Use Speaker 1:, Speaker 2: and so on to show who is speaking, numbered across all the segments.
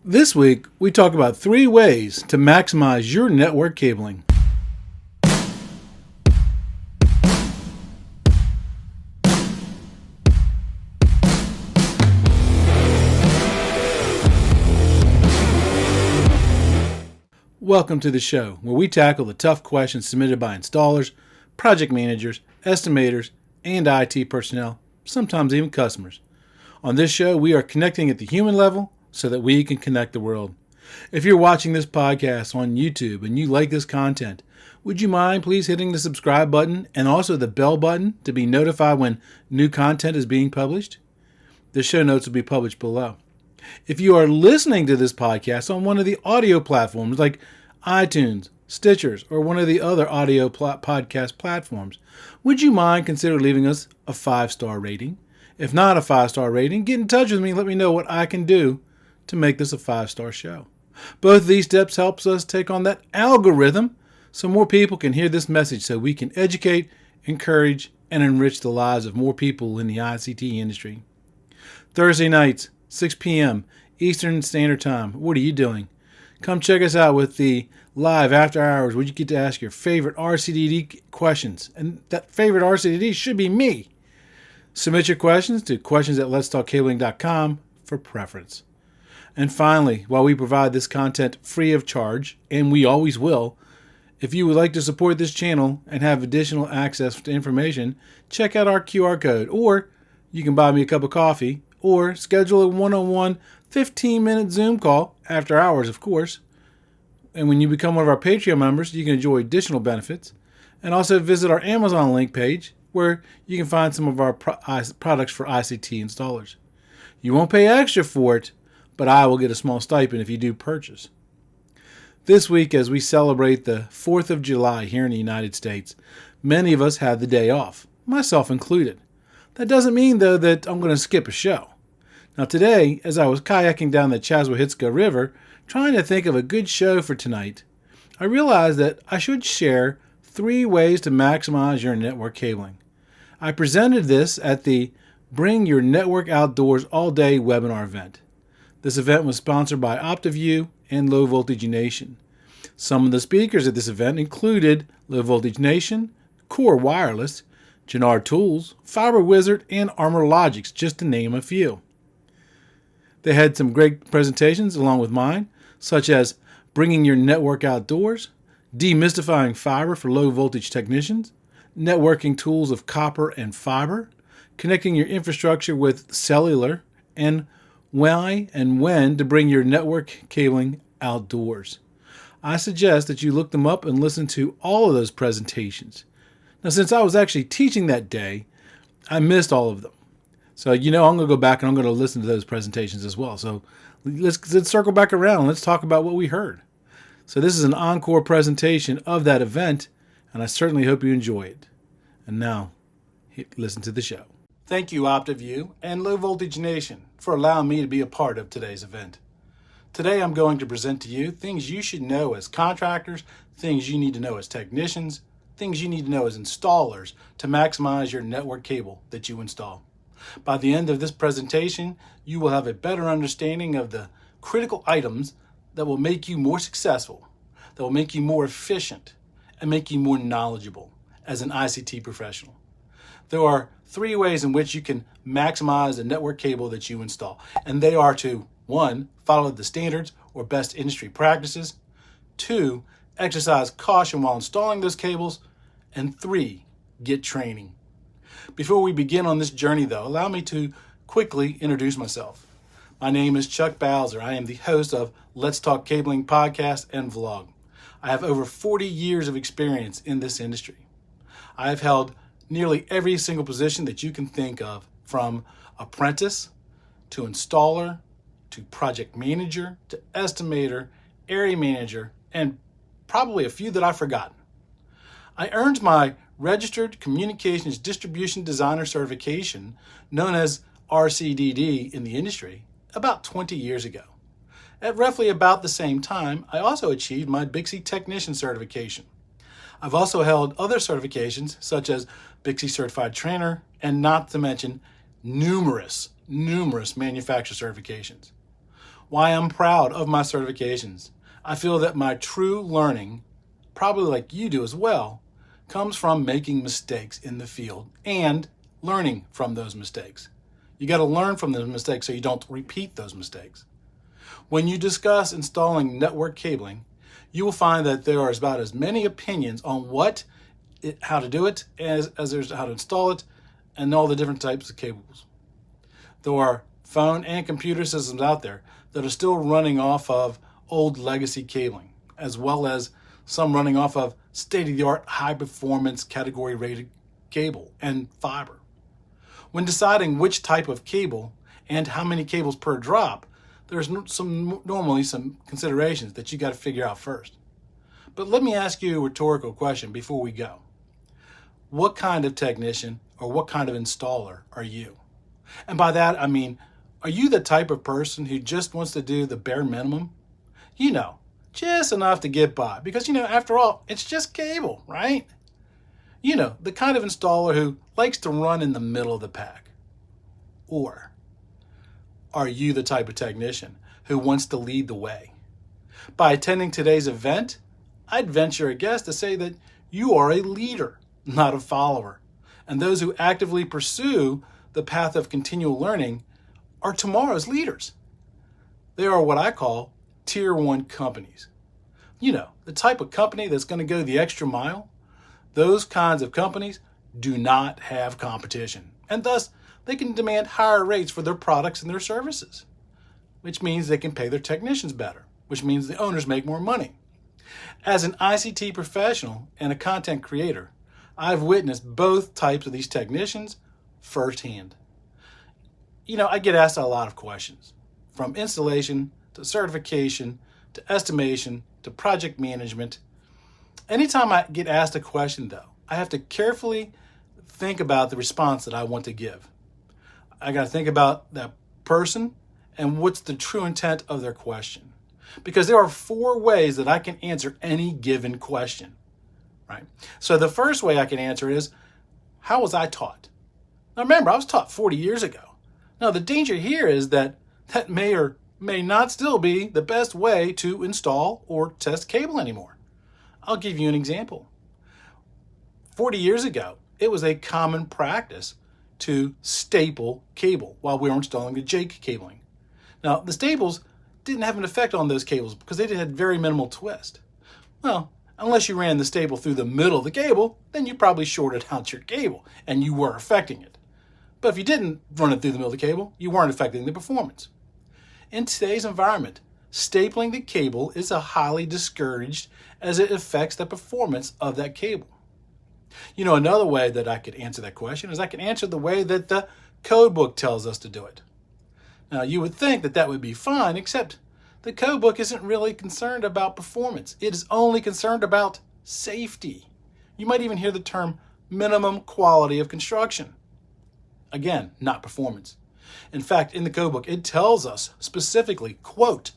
Speaker 1: This week, we talk about 3 ways to maximize your network cabling. Welcome to the show, where we tackle the tough questions submitted by installers, project managers, estimators, and IT personnel, sometimes even customers. On this show, we are connecting at the human level so that we can connect the world. If you're watching this podcast on YouTube and you like this content, would you mind please hitting the subscribe button and also the bell button to be notified when new content is being published? The show notes will be published below. If you are listening to this podcast on one of the audio platforms like iTunes, Stitchers, or one of the other audio podcast platforms, would you mind consider leaving us a 5-star rating? If not a 5-star rating, get in touch with me and let me know what I can do to make this a 5-star show. Both of these steps helps us take on that algorithm so more people can hear this message so we can educate, encourage, and enrich the lives of more people in the ICT industry. Thursday nights, 6 p.m. Eastern Standard Time. What are you doing? Come check us out with the live after hours where you get to ask your favorite RCDD questions. And that favorite RCDD should be me. Submit your questions to questions@letstalkcabling.com for preference. And finally, while we provide this content free of charge, and we always will, if you would like to support this channel and have additional access to information, check out our QR code, or you can buy me a cup of coffee, or schedule a one-on-one 15-minute Zoom call, after hours, of course. And when you become one of our Patreon members, you can enjoy additional benefits, and also visit our Amazon link page, where you can find some of our products for ICT installers. You won't pay extra for it, but I will get a small stipend if you do purchase. This week, as we celebrate the 4th of July here in the United States, many of us have the day off, myself included. That doesn't mean, though, that I'm going to skip a show. Now today, as I was kayaking down the Chaswahitska River, trying to think of a good show for tonight, I realized that I should share 3 ways to maximize your network cabling. I presented this at the Bring Your Network Outdoors All Day webinar event. This event was sponsored by OptiView and Low Voltage Nation. Some of the speakers at this event included Low Voltage Nation, Core Wireless, Jannard Tools, Fiber Wizard, and Armor Logics, just to name a few. They had some great presentations along with mine, such as Bringing Your Network Outdoors, Demystifying Fiber for Low Voltage Technicians, Networking Tools of Copper and Fiber, Connecting Your Infrastructure with Cellular, and Why and When to Bring Your Network Cabling Outdoors. I suggest that you look them up and listen to all of those presentations. Now, since I was actually teaching that day, I missed all of them. So, I'm going to go back and I'm going to listen to those presentations as well. So let's circle back around and let's talk about what we heard. So this is an encore presentation of that event, and I certainly hope you enjoy it. And now, listen to the show. Thank you, OptiView and Low Voltage Nation, for allowing me to be a part of today's event. Today I'm going to present to you things you should know as contractors, things you need to know as technicians, things you need to know as installers to maximize your network cable that you install. By the end of this presentation, you will have a better understanding of the critical items that will make you more successful, that will make you more efficient, and make you more knowledgeable as an ICT professional. There are 3 ways in which you can maximize the network cable that you install, and they are to 1, follow the standards or best industry practices, 2, exercise caution while installing those cables, and 3, get training. Before we begin on this journey, though, allow me to quickly introduce myself. My name is Chuck Bowser. I am the host of Let's Talk Cabling podcast and vlog. I have over 40 years of experience in this industry. I have held nearly every single position that you can think of, from apprentice to installer to project manager to estimator, area manager, and probably a few that I've forgotten. I earned my Registered Communications Distribution Designer certification, known as RCDD in the industry, about 20 years ago. At roughly about the same time, I also achieved my Bixie Technician certification. I've also held other certifications such as Bixie Certified Trainer, and not to mention numerous manufacturer certifications. why I'm proud of my certifications. I feel that my true learning, probably like you do as well, comes from making mistakes in the field and learning from those mistakes. You got to learn from those mistakes so you don't repeat those mistakes. When you discuss installing network cabling, you will find that there are about as many opinions on how to do it as there's how to install it and all the different types of cables. There are phone and computer systems out there that are still running off of old legacy cabling, as well as some running off of state-of-the-art high-performance category-rated cable and fiber. When deciding which type of cable and how many cables per drop, there's normally some considerations that you got to figure out first. But let me ask you a rhetorical question before we go. What kind of technician or what kind of installer are you? And by that, I mean, are you the type of person who just wants to do the bare minimum? Just enough to get by. Because, after all, it's just cable, right? The kind of installer who likes to run in the middle of the pack. Or are you the type of technician who wants to lead the way? By attending today's event, I'd venture a guess to say that you are a leader, not a follower. And those who actively pursue the path of continual learning are tomorrow's leaders. They are what I call Tier 1 companies. The type of company that's going to go the extra mile. Those kinds of companies do not have competition, and thus they can demand higher rates for their products and their services, which means they can pay their technicians better, which means the owners make more money. As an ICT professional and a content creator, I've witnessed both types of these technicians firsthand. I get asked a lot of questions, from installation to certification to estimation to project management. Anytime I get asked a question, though, I have to carefully think about the response that I want to give. I got to think about that person and what's the true intent of their question. Because there are 4 ways that I can answer any given question, right? So the first way I can answer is, how was I taught? Now remember, I was taught 40 years ago. Now the danger here is that may or may not still be the best way to install or test cable anymore. I'll give you an example. 40 years ago, it was a common practice to staple cable while we were installing the Jake cabling. Now, the staples didn't have an effect on those cables because they had very minimal twist. Well, unless you ran the staple through the middle of the cable, then you probably shorted out your cable and you were affecting it. But if you didn't run it through the middle of the cable, you weren't affecting the performance. In today's environment, stapling the cable is highly discouraged as it affects the performance of that cable. Another way that I could answer that question is I can answer the way that the code book tells us to do it. Now, you would think that that would be fine, except the code book isn't really concerned about performance. It is only concerned about safety. You might even hear the term minimum quality of construction. Again, not performance. In fact, in the code book, it tells us specifically, quote,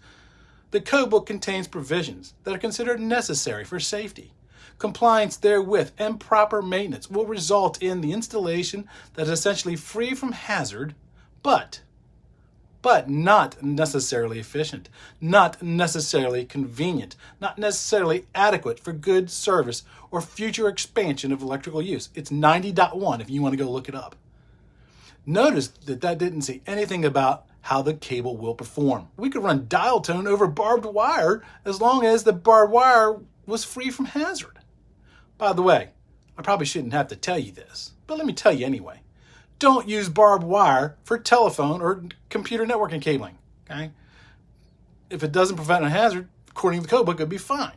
Speaker 1: the code book contains provisions that are considered necessary for safety. Compliance therewith and proper maintenance will result in the installation that is essentially free from hazard, but not necessarily efficient, not necessarily convenient, not necessarily adequate for good service or future expansion of electrical use. It's 90.1 if you want to go look it up. Notice that didn't say anything about how the cable will perform. We could run dial tone over barbed wire as long as the barbed wire was free from hazard. By the way, I probably shouldn't have to tell you this, but let me tell you anyway. Don't use barbed wire for telephone or computer networking cabling, okay? If it doesn't prevent a hazard, according to the code book, it'd be fine.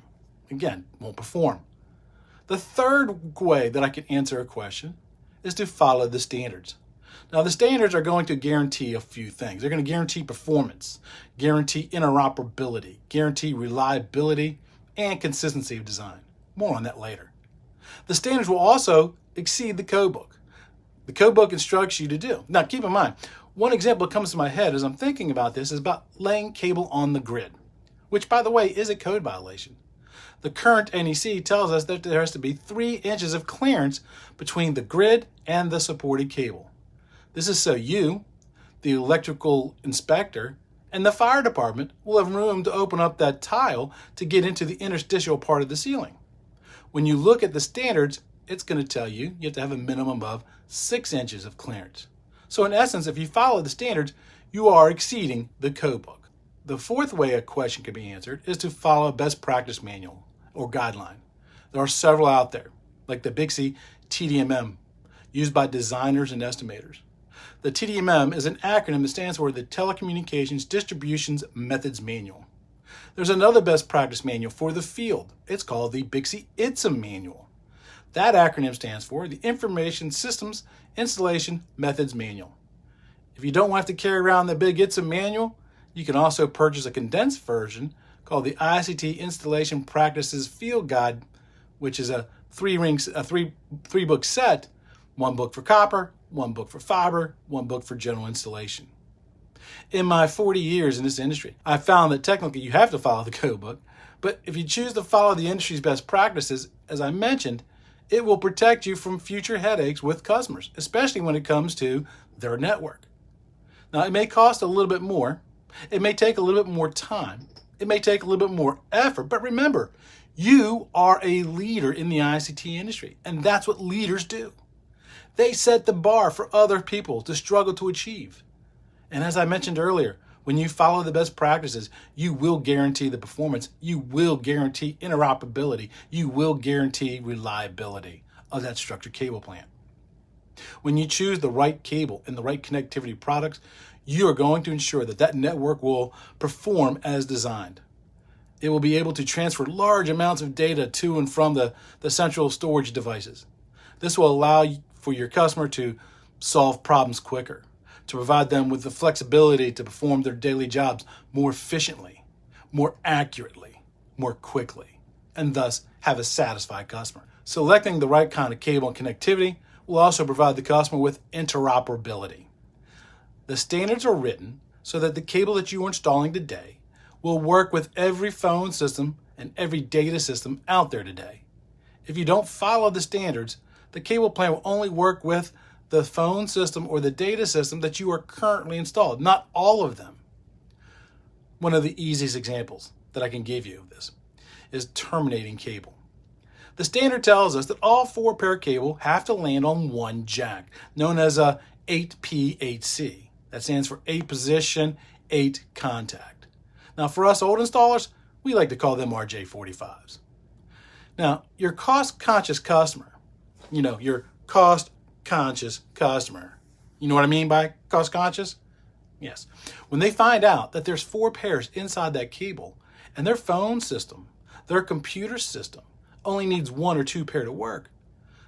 Speaker 1: Again, won't perform. The third way that I can answer a question is to follow the standards. Now, the standards are going to guarantee a few things. They're going to guarantee performance, guarantee interoperability, guarantee reliability, and consistency of design. More on that later. The standards will also exceed the code book. The code book instructs you to do. Now, keep in mind, one example that comes to my head as I'm thinking about this is about laying cable on the grid, which, by the way, is a code violation. The current NEC tells us that there has to be 3 inches of clearance between the grid and the supported cable. This is so you, the electrical inspector, And the fire department will have room to open up that tile to get into the interstitial part of the ceiling. When you look at the standards, it's going to tell you have to have a minimum of 6 inches of clearance. So in essence, if you follow the standards, you are exceeding the code book. The fourth way a question can be answered is to follow a best practice manual or guideline. There are several out there, like the Bixby TDMM, used by designers and estimators. The TDMM is an acronym that stands for the Telecommunications Distributions Methods Manual. There's another best practice manual for the field. It's called the Bixby ITSM Manual. That acronym stands for the Information Systems Installation Methods Manual. If you don't want to carry around the big ITSM manual, you can also purchase a condensed version called the ICT Installation Practices Field Guide, which is a three-book set, 1 book for copper, 1 book for fiber, 1 book for general installation. In my 40 years in this industry, I found that technically you have to follow the code book, but if you choose to follow the industry's best practices, as I mentioned, it will protect you from future headaches with customers, especially when it comes to their network. Now, it may cost a little bit more. It may take a little bit more time. It may take a little bit more effort, but remember, you are a leader in the ICT industry, and that's what leaders do. They set the bar for other people to struggle to achieve. And as I mentioned earlier, when you follow the best practices, you will guarantee the performance, you will guarantee interoperability, you will guarantee reliability of that structured cable plant. When you choose the right cable and the right connectivity products, you are going to ensure that that network will perform as designed. It will be able to transfer large amounts of data to and from the central storage devices. This will allow for your customer to solve problems quicker, to provide them with the flexibility to perform their daily jobs more efficiently, more accurately, more quickly, and thus have a satisfied customer. Selecting the right kind of cable and connectivity will also provide the customer with interoperability. The standards are written so that the cable that you are installing today will work with every phone system and every data system out there today. If you don't follow the standards, the cable plant will only work with the phone system or the data system that you are currently installed, not all of them. One of the easiest examples that I can give you of this is terminating cable. The standard tells us that all 4-pair cable have to land on 1 jack, known as a 8P8C. That stands for 8 position, 8 contact. Now for us old installers, we like to call them RJ45s. Now, your cost-conscious customer, your cost-conscious customer, you know what I mean by cost-conscious? Yes. When they find out that there's 4 pairs inside that cable and their phone system, their computer system, only needs 1 or 2 pair to work,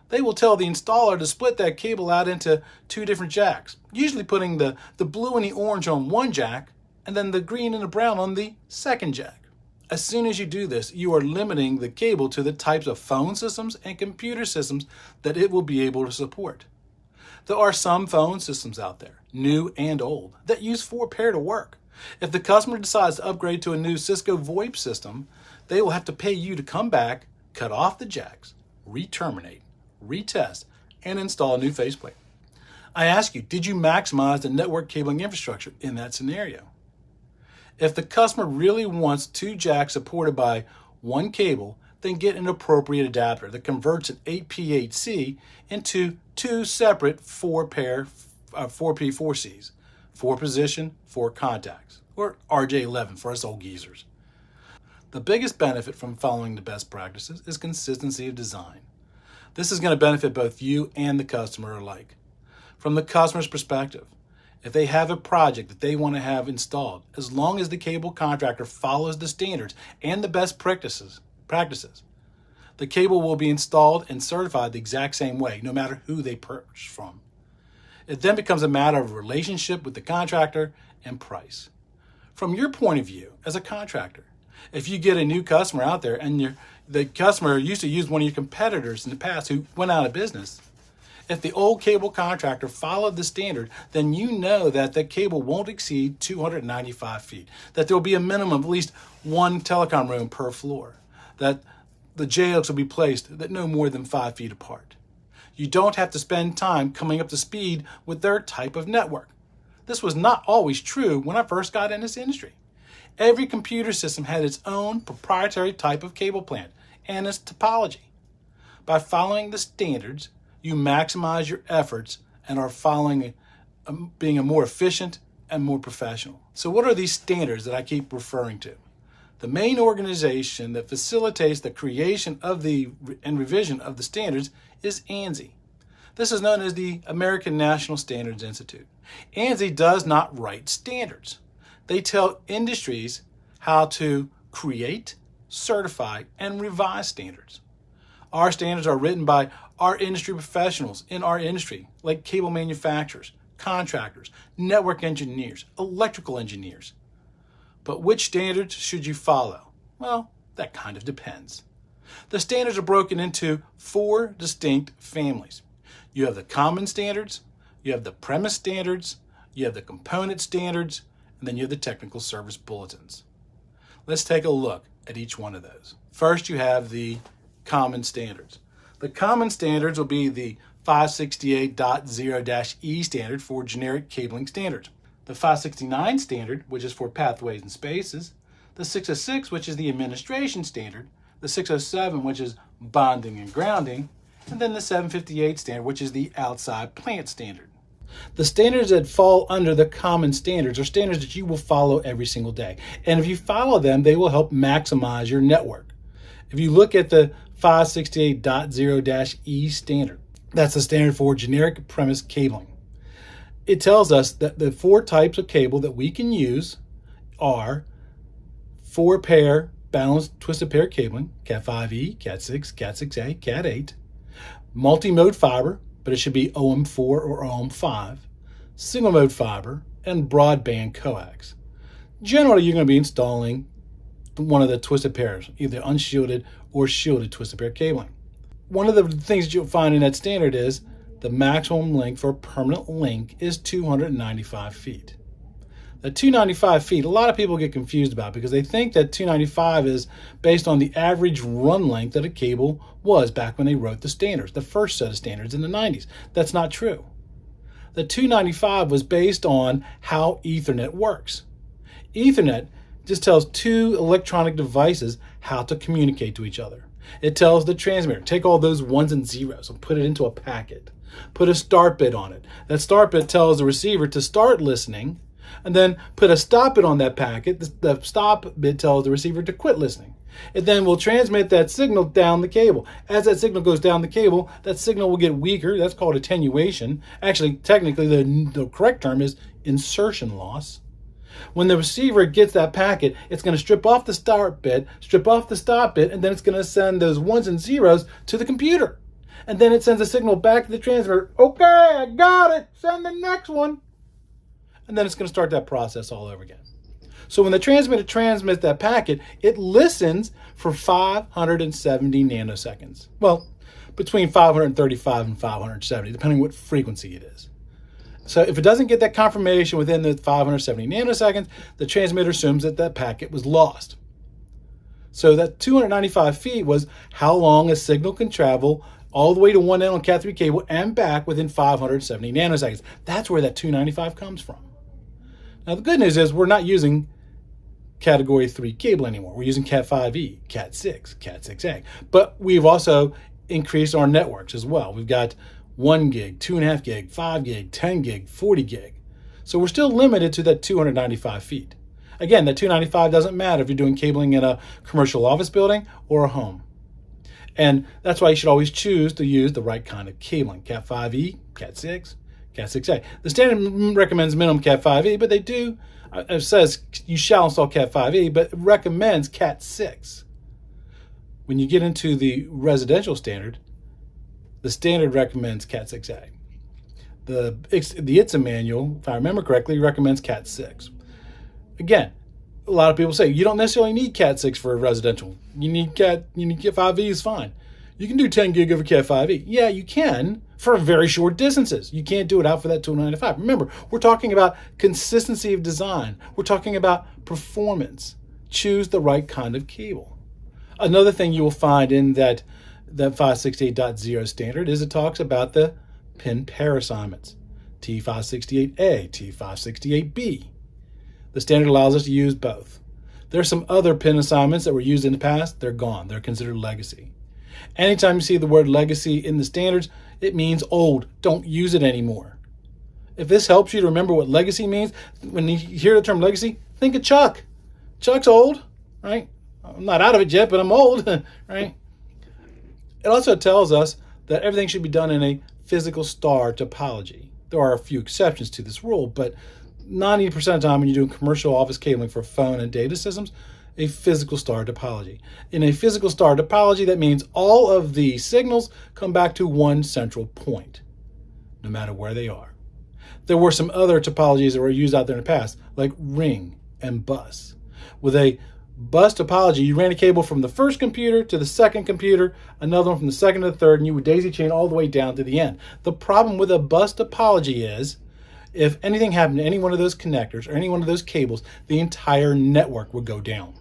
Speaker 1: they will tell the installer to split that cable out into 2 different jacks, usually putting the blue and the orange on 1 jack and then the green and the brown on the 2nd jack. As soon as you do this, you are limiting the cable to the types of phone systems and computer systems that it will be able to support. There are some phone systems out there, new and old, that use 4-pair to work. If the customer decides to upgrade to a new Cisco VoIP system, they will have to pay you to come back, cut off the jacks, re-terminate, retest, and install a new faceplate. I ask you, did you maximize the network cabling infrastructure in that scenario? If the customer really wants 2 jacks supported by 1 cable, then get an appropriate adapter that converts an 8P8C into 2 separate 4-pair 4P4Cs, 4 position, 4 contacts, or RJ11 for us old geezers. The biggest benefit from following the best practices is consistency of design. This is going to benefit both you and the customer alike. From the customer's perspective, if they have a project that they want to have installed, as long as the cable contractor follows the standards and the best practices, the cable will be installed and certified the exact same way, no matter who they purchase from. It then becomes a matter of relationship with the contractor and price. From your point of view as a contractor, if you get a new customer out there and the customer used to use one of your competitors in the past who went out of business, if the old cable contractor followed the standard, then you know that the cable won't exceed 295 feet, that there will be a minimum of at least 1 telecom room per floor, that the JOs will be placed that no more than 5 feet apart. You don't have to spend time coming up to speed with their type of network. This was not always true when I first got in this industry. Every computer system had its own proprietary type of cable plant and its topology. By following the standards, you maximize your efforts and are being a more efficient and more professional. So what are these standards that I keep referring to? The main organization that facilitates the creation of and revision of the standards is ANSI. This is known as the American National Standards Institute. ANSI does not write standards. They tell industries how to create, certify, and revise standards. Our standards are written by our industry professionals in our industry, like cable manufacturers, contractors, network engineers, electrical engineers. But which standards should you follow? Well, that kind of depends. The standards are broken into 4 distinct families. You have the common standards, you have the premise standards, you have the component standards, and then you have the technical service bulletins. Let's take a look at each one of those. First, you have the common standards. The common standards will be the 568.0-E standard for generic cabling standards, the 569 standard, which is for pathways and spaces, the 606, which is the administration standard, the 607, which is bonding and grounding, and then the 758 standard, which is the outside plant standard. The standards that fall under the common standards are standards that you will follow every single day. And if you follow them, they will help maximize your network. If you look at the 568.0-E standard, that's the standard for generic premise cabling. It tells us that the 4 types of cable that we can use are 4-pair balanced twisted pair cabling, Cat5e, Cat6, Cat6a, Cat8, multi-mode fiber, but it should be OM4 or OM5, single mode fiber, and broadband coax. Generally, you're going to be installing one of the twisted pairs, either unshielded or shielded twisted pair cabling. One of the things that you'll find in that standard is the maximum length for a permanent link is 295 feet. The 295 feet, a lot of people get confused about because they think that 295 is based on the average run length that a cable was back when they wrote the standards, the first set of standards in the 90s. That's not true. The 295 was based on how Ethernet works. Ethernet just tells 2 electronic devices how to communicate to each other. It tells the transmitter, take all those 1s and 0s and put it into a packet. Put a start bit on it. That start bit tells the receiver to start listening, and then put a stop bit on that packet. The stop bit tells the receiver to quit listening. It then will transmit that signal down the cable. As that signal goes down the cable, that signal will get weaker. That's called attenuation. Actually, technically, the correct term is insertion loss. When the receiver gets that packet, it's going to strip off the start bit, strip off the stop bit, and then it's going to send those 1s and 0s to the computer. And then it sends a signal back to the transmitter. Okay, I got it. Send the next one. And then it's going to start that process all over again. So when the transmitter transmits that packet, it listens for 570 nanoseconds. Well, between 535 and 570, depending what frequency it is. So if it doesn't get that confirmation within the 570 nanoseconds, the transmitter assumes that that packet was lost. So that 295 feet was how long a signal can travel all the way to one end on Cat3 cable and back within 570 nanoseconds. That's where that 295 comes from. Now, the good news is we're not using Category 3 cable anymore. We're using Cat5e, Cat6, Cat6a. But we've also increased our networks as well. We've got 1 gig, 2.5 gig, 5 gig, 10 gig, 40 gig. So we're still limited to that 295 feet. Again, that 295 doesn't matter if you're doing cabling in a commercial office building or a home. And that's why you should always choose to use the right kind of cabling. Cat5e, Cat6, Cat6a. The standard recommends minimum Cat5e, but it says you shall install Cat5e, but it recommends Cat6. When you get into the residential standard, the standard recommends Cat6a. The ITSA manual, if I remember correctly, recommends Cat6. Again, a lot of people say you don't necessarily need Cat6 for a residential. You need Cat5e is fine. You can do 10 gig over Cat5e. Yeah, you can for very short distances. You can't do it out for that 295. Remember, we're talking about consistency of design. We're talking about performance. Choose the right kind of cable. Another thing you will find in that 568.0 standard is it talks about the pin pair assignments. T568A, T568B. The standard allows us to use both. There's some other pin assignments that were used in the past. They're gone. They're considered legacy. Anytime you see the word legacy in the standards, it means old. Don't use it anymore. If this helps you to remember what legacy means, when you hear the term legacy, think of Chuck. Chuck's old, right? I'm not out of it yet, but I'm old, right? It also tells us that everything should be done in a physical star topology. There are a few exceptions to this rule, but 90% of the time when you're doing commercial office cabling for phone and data systems, a physical star topology. In a physical star topology, that means all of the signals come back to one central point, no matter where they are. There were some other topologies that were used out there in the past, like ring and bus. With a bus topology, you ran a cable from the first computer to the second computer, another one from the second to the third, and you would daisy chain all the way down to the end. The problem with a bus topology is, if anything happened to any one of those connectors or any one of those cables, the entire network would go down.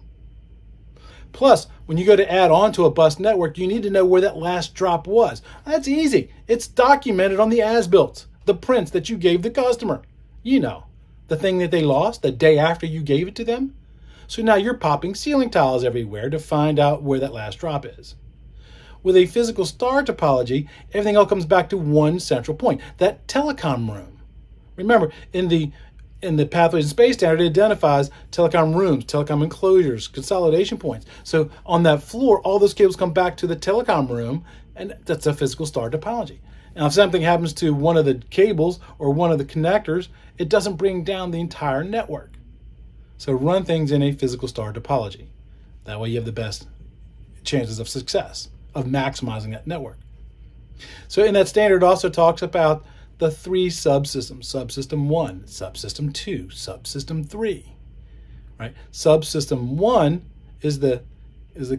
Speaker 1: Plus, when you go to add on to a bus network, you need to know where that last drop was. That's easy. It's documented on the as-built, the prints that you gave the customer. You know, the thing that they lost the day after you gave it to them. So now you're popping ceiling tiles everywhere to find out where that last drop is. With a physical star topology, everything all comes back to one central point, that telecom room. Remember, in the Pathways in Space standard, it identifies telecom rooms, telecom enclosures, consolidation points. So on that floor, all those cables come back to the telecom room, and that's a physical star topology. Now, if something happens to one of the cables or one of the connectors, it doesn't bring down the entire network. So run things in a physical star topology. That way you have the best chances of success, of maximizing that network. So in that standard, it also talks about the three subsystems: subsystem 1, subsystem 2, subsystem 3. Right? Subsystem 1 is the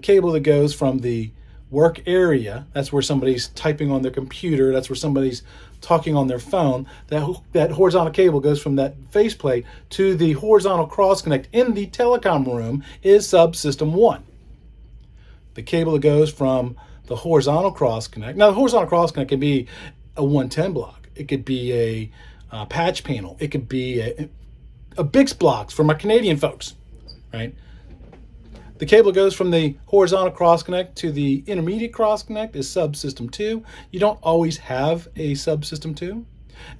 Speaker 1: cable that goes from the work area. That's where somebody's typing on their computer. That's where somebody's talking on their phone. That horizontal cable goes from that faceplate to the horizontal cross connect in the telecom room is subsystem 1. The cable that goes from the horizontal cross connect. Now, the horizontal cross connect can be a 110 block. It could be a patch panel. It could be a Bix blocks for my Canadian folks, right? The cable goes from the horizontal cross connect to the intermediate cross connect is subsystem 2. You don't always have a subsystem 2.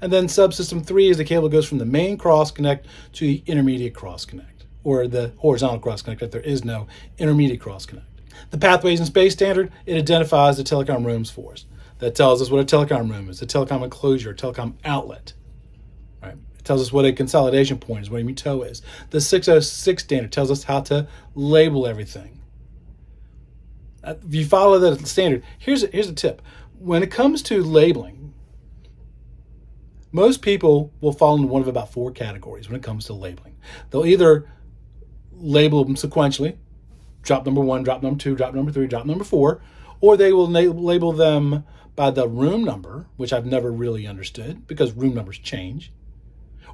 Speaker 1: And then subsystem 3 is the cable goes from the main cross connect to the intermediate cross connect, or the horizontal cross connect if there is no intermediate cross connect. The Pathways in Space standard, it identifies the telecom rooms for us. That tells us what a telecom room is, a telecom enclosure, a telecom outlet. Right? It tells us what a consolidation point is, what a MUTO is. The 606 standard tells us how to label everything. If you follow that standard, here's a tip. When it comes to labeling, most people will fall into one of about 4 categories when it comes to labeling. They'll either label them sequentially, drop number 1, drop number 2, drop number 3, drop number 4, or they will label them by the room number, which I've never really understood because room numbers change.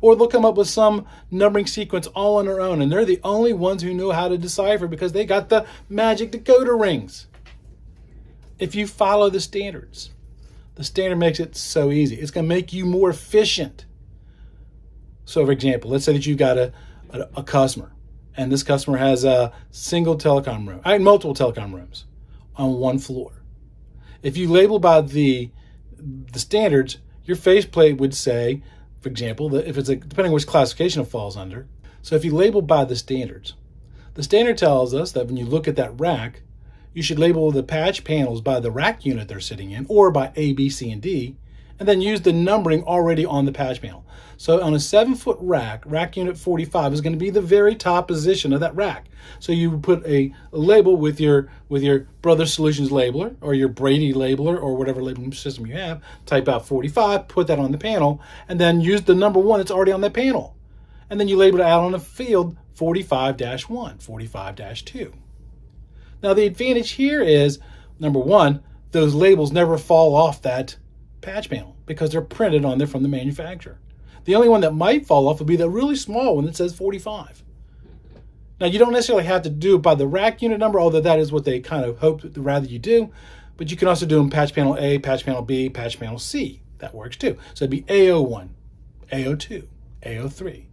Speaker 1: Or they'll come up with some numbering sequence all on their own, and they're the only ones who know how to decipher because they got the magic decoder rings. If you follow the standards, the standard makes it so easy. It's going to make you more efficient. So, for example, let's say that you've got a customer, and this customer has a single telecom room, multiple telecom rooms on one floor. If you label by the standards, your faceplate would say, for example, that if it's depending on which classification it falls under. So if you label by the standards, the standard tells us that when you look at that rack, you should label the patch panels by the rack unit they're sitting in, or by A, B, C, and D, and then use the numbering already on the patch panel. So on a 7-foot rack, rack unit 45 is going to be the very top position of that rack. So you put a label with your Brothers Solutions labeler or your Brady labeler or whatever labeling system you have, type out 45, put that on the panel, and then use the number 1 that's already on that panel. And then you label it out on the field 45-1, 45-2. Now the advantage here is, number 1, those labels never fall off that patch panel because they're printed on there from the manufacturer. The only one that might fall off would be the really small one that says 45. Now, you don't necessarily have to do it by the rack unit number, although that is what they kind of hope that rather you do. But you can also do them patch panel A, patch panel B, patch panel C. That works too. So it'd be A01, AO2, AO3.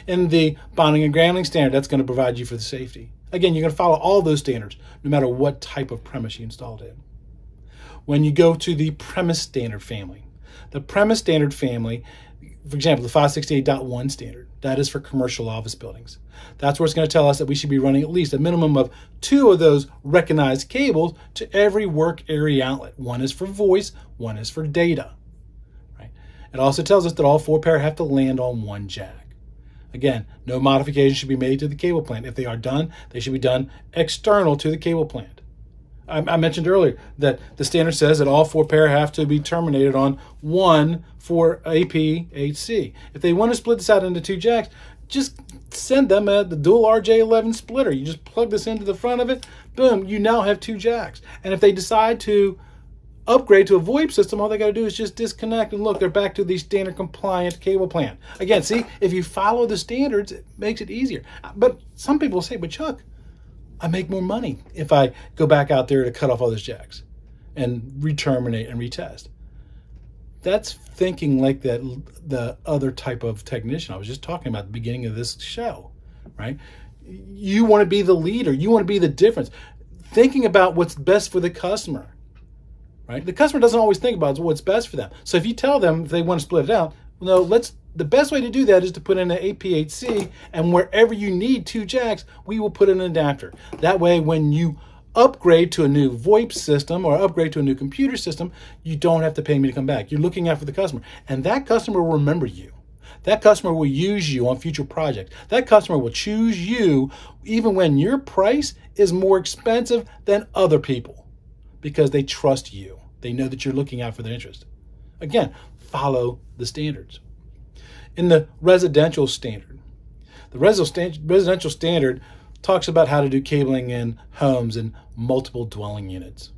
Speaker 1: In the bonding and grounding standard, that's going to provide you for the safety. Again, you're going to follow all those standards no matter what type of premise you installed in. When you go to the premise standard family, the premise standard family, for example, the 568.1 standard, that is for commercial office buildings. That's where it's going to tell us that we should be running at least a minimum of 2 of those recognized cables to every work area outlet. One is for voice, one is for data. Right? It also tells us that all 4 pair have to land on 1 jack. Again, no modifications should be made to the cable plant. If they are done, they should be done external to the cable plant. I mentioned earlier that the standard says that all 4 pair have to be terminated on 1 for APHC. If they want to split this out into 2 jacks, just send them the dual RJ11 splitter. You just plug this into the front of it, boom, you now have 2 jacks. And if they decide to upgrade to a VoIP system, all they got to do is just disconnect and look, they're back to the standard compliant cable plant. Again, see, if you follow the standards, it makes it easier. But some people say, but Chuck, I make more money if I go back out there to cut off all those jacks and re-terminate and retest. That's thinking like the other type of technician I was just talking about at the beginning of this show, right? You want to be the leader. You want to be the difference. Thinking about what's best for the customer, right? The customer doesn't always think about what's best for them. So if you tell them if they want to split it out, no, the best way to do that is to put in an APHC, and wherever you need 2 jacks, we will put in an adapter. That way, when you upgrade to a new VoIP system or upgrade to a new computer system, you don't have to pay me to come back. You're looking out for the customer, and that customer will remember you. That customer will use you on future projects. That customer will choose you even when your price is more expensive than other people because they trust you. They know that you're looking out for their interest. Again, follow the standards. In the residential standard, the residential standard talks about how to do cabling in homes and multiple dwelling units.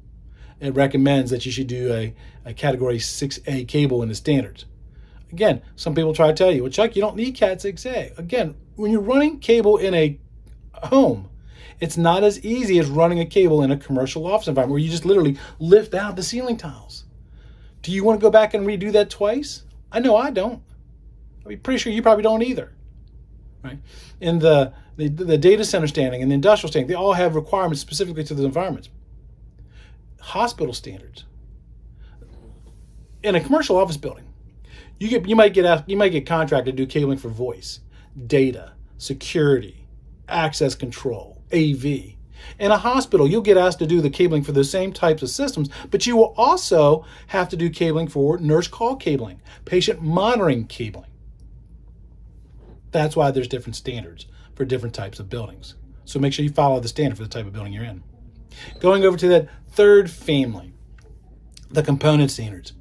Speaker 1: It recommends that you should do a category 6A cable in the standards. Again, some people try to tell you, well, Chuck, you don't need Cat 6A. Again, when you're running cable in a home, it's not as easy as running a cable in a commercial office environment where you just literally lift out the ceiling tiles. Do you want to go back and redo that twice? I know I don't. I'm pretty sure you probably don't either. Right? In the data center standing and the industrial standing, they all have requirements specifically to the environments. Hospital standards. In a commercial office building, you might get contracted to do cabling for voice, data, security, access control, AV. In a hospital, you'll get asked to do the cabling for the same types of systems, but you will also have to do cabling for nurse call cabling, patient monitoring cabling. That's why there's different standards for different types of buildings. So make sure you follow the standard for the type of building you're in. Going over to that third family, the component standards.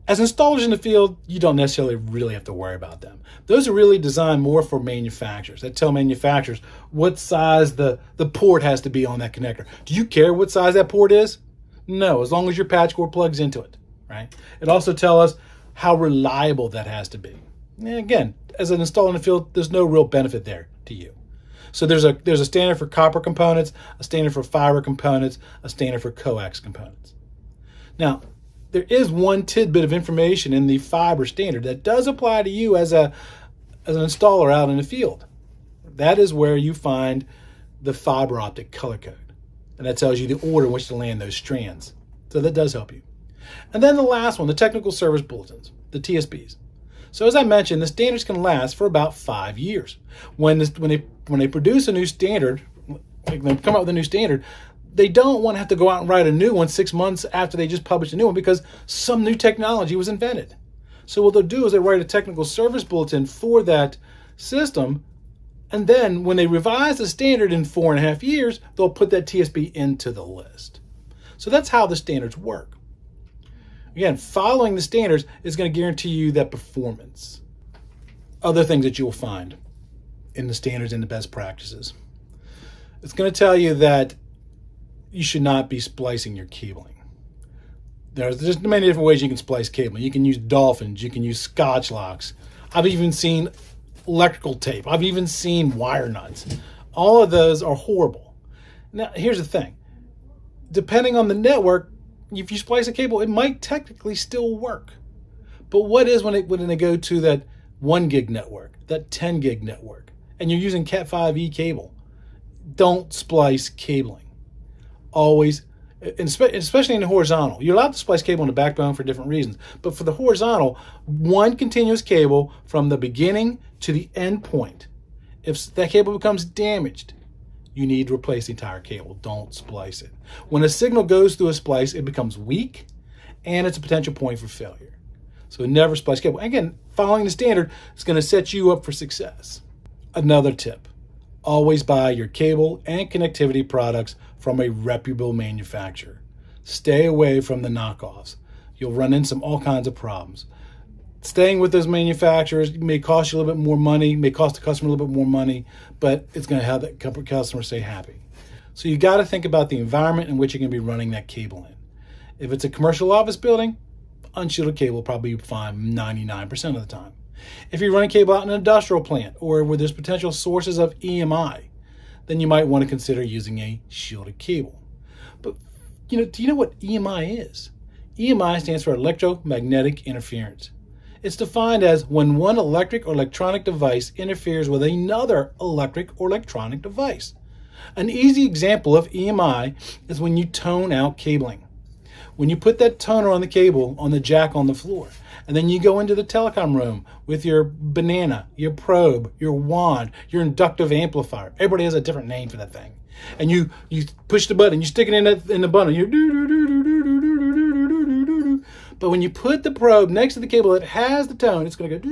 Speaker 1: As installers in the field, you don't necessarily really have to worry about them. Those are really designed more for manufacturers. That tell manufacturers what size the port has to be on that connector. Do you care what size that port is? No, as long as your patch cord plugs into it, right? It also tells us how reliable that has to be. And again, as an installer in the field, there's no real benefit there to you. So there's a standard for copper components, a standard for fiber components, a standard for coax components. Now, there is one tidbit of information in the fiber standard that does apply to you as an installer out in the field. That is where you find the fiber optic color code. And that tells you the order in which to land those strands. So that does help you. And then the last one, the technical service bulletins, the TSBs. So as I mentioned, the standards can last for about 5 years. When they produce a new standard, like they come out with a new standard, they don't want to have to go out and write a new one 6 months after they just published a new one because some new technology was invented. So what they'll do is they write a technical service bulletin for that system, and then when they revise the standard in 4.5 years, they'll put that TSB into the list. So that's how the standards work. Again, following the standards is going to guarantee you that performance. Other things that you'll find in the standards and the best practices. It's going to tell you that you should not be splicing your cabling. There's many different ways you can splice cabling. You can use dolphins. You can use Scotch locks. I've even seen electrical tape. I've even seen wire nuts. All of those are horrible. Now, here's the thing. Depending on the network, if you splice a cable, it might technically still work. But what is when they go to that 1 gig network, that 10 gig network, and you're using Cat 5e cable? Don't splice cabling. Always, especially in the horizontal. You're allowed to splice cable in the backbone for different reasons. But for the horizontal, one continuous cable from the beginning to the end point. If that cable becomes damaged, you need to replace the entire cable. Don't splice it. When a signal goes through a splice, it becomes weak, and it's a potential point for failure. So never splice cable. Again, following the standard is going to set you up for success. Another tip: always buy your cable and connectivity products from a reputable manufacturer. Stay away from the knockoffs. You'll run into all kinds of problems. Staying with those manufacturers may cost you a little bit more money, may cost the customer a little bit more money, but it's going to have that customer stay happy. So you got to think about the environment in which you're going to be running that cable in. If it's a commercial office building, unshielded cable will probably be fine 99% of the time. If you're running cable out in an industrial plant or where there's potential sources of EMI, then you might want to consider using a shielded cable. But do you know what EMI is? EMI stands for electromagnetic interference. It's defined as when one electric or electronic device interferes with another electric or electronic device. An easy example of EMI is when you tone out cabling. When you put that toner on the cable on the jack on the floor, and then you go into the telecom room with your banana, your probe, your wand, your inductive amplifier. Everybody has a different name for that thing. And you push the button, you stick it in the button, you're but when you put the probe next to the cable that has the tone, it's going to go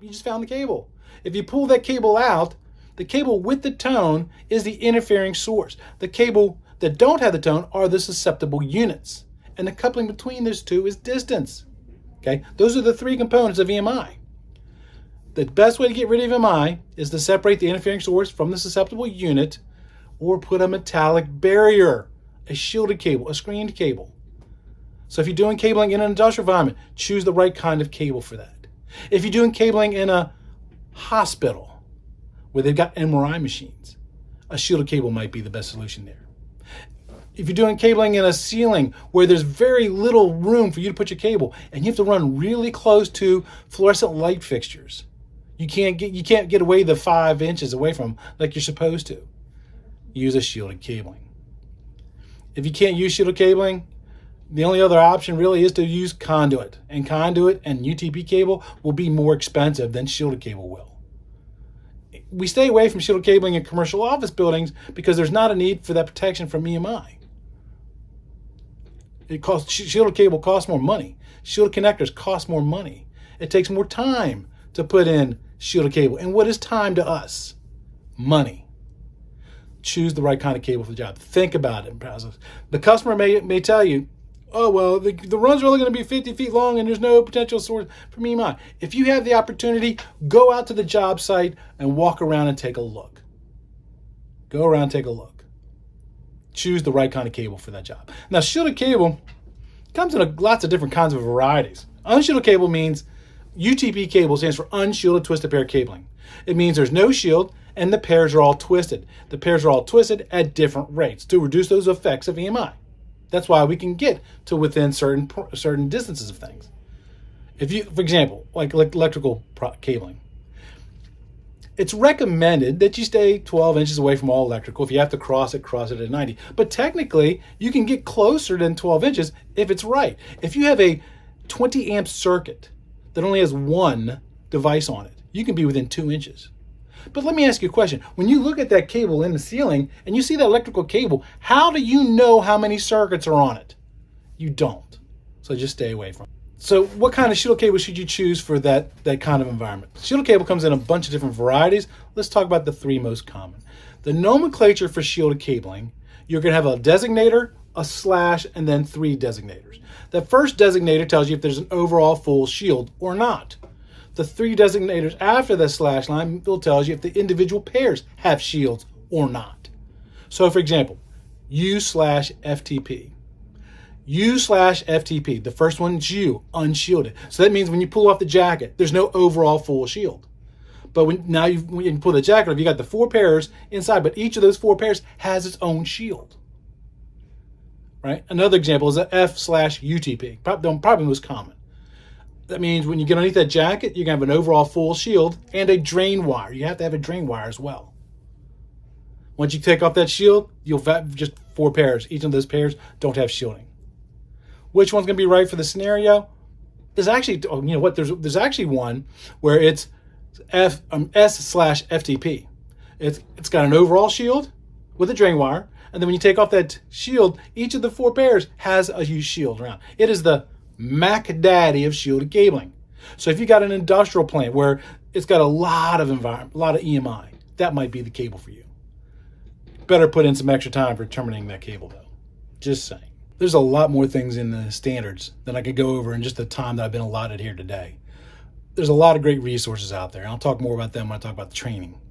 Speaker 1: you just found the cable. If you pull that cable out, the cable with the tone is the interfering source. The cable that don't have the tone are the susceptible units. And the coupling between those two is distance. Okay, those are the three components of EMI. The best way to get rid of EMI is to separate the interfering source from the susceptible unit or put a metallic barrier, a shielded cable, a screened cable. So if you're doing cabling in an industrial environment, choose the right kind of cable for that. If you're doing cabling in a hospital where they've got MRI machines, a shielded cable might be the best solution there. If you're doing cabling in a ceiling where there's very little room for you to put your cable and you have to run really close to fluorescent light fixtures, you can't get away the 5 inches away from them like you're supposed to. Use a shielded cabling. If you can't use shielded cabling, the only other option really is to use conduit. And conduit and UTP cable will be more expensive than shielded cable will. We stay away from shielded cabling in commercial office buildings because there's not a need for that protection from EMI. Shielded cable costs more money. Shielded connectors cost more money. It takes more time to put in shielded cable. And what is time to us? Money. Choose the right kind of cable for the job. Think about it. The customer may tell you, oh, well, the run's really going to be 50 feet long and there's no potential source for EMI. If you have the opportunity, go out to the job site and walk around and take a look. Go around and take a look. Choose the right kind of cable for that job. Now, shielded cable comes in lots of different kinds of varieties. Unshielded cable means UTP cable stands for unshielded twisted pair cabling. It means there's no shield and the pairs are all twisted. The pairs are all twisted at different rates to reduce those effects of EMI. That's why we can get to within certain distances of things. If you, for example, like electrical cabling, it's recommended that you stay 12 inches away from all electrical. If you have to cross it at 90. But technically, you can get closer than 12 inches if it's right. If you have a 20 amp circuit that only has one device on it, you can be within 2 inches. But let me ask you a question. When you look at that cable in the ceiling and you see that electrical cable, how do you know how many circuits are on it? You don't. So just stay away from it. So what kind of shielded cable should you choose for that kind of environment? Shielded cable comes in a bunch of different varieties. Let's talk about the three most common. The nomenclature for shielded cabling, you're going to have a designator, a slash, and then 3 designators. The first designator tells you if there's an overall full shield or not. The 3 designators after the slash line will tell you if the individual pairs have shields or not. So for example, U/FTP. U/FTP, the first one's U, unshielded. So that means when you pull off the jacket, there's no overall full shield. But when you pull the jacket off, you got the 4 pairs inside, but each of those 4 pairs has its own shield. Right? Another example is a F/UTP, probably the most common. That means when you get underneath that jacket, you're going to have an overall full shield and a drain wire. You have to have a drain wire as well. Once you take off that shield, you'll have just 4 pairs. Each of those pairs don't have shielding. Which one's going to be right for the scenario? There's actually, there's actually one where it's S/FTP. It's got an overall shield with a drain wire, and then when you take off that shield, each of the 4 pairs has a huge shield around. It is the Mac Daddy of shielded cabling. So if you got an industrial plant where it's got a lot of environment, a lot of EMI, that might be the cable for you. Better put in some extra time for terminating that cable though. Just saying. There's a lot more things in the standards than I could go over in just the time that I've been allotted here today. There's a lot of great resources out there. I'll talk more about them when I talk about the training.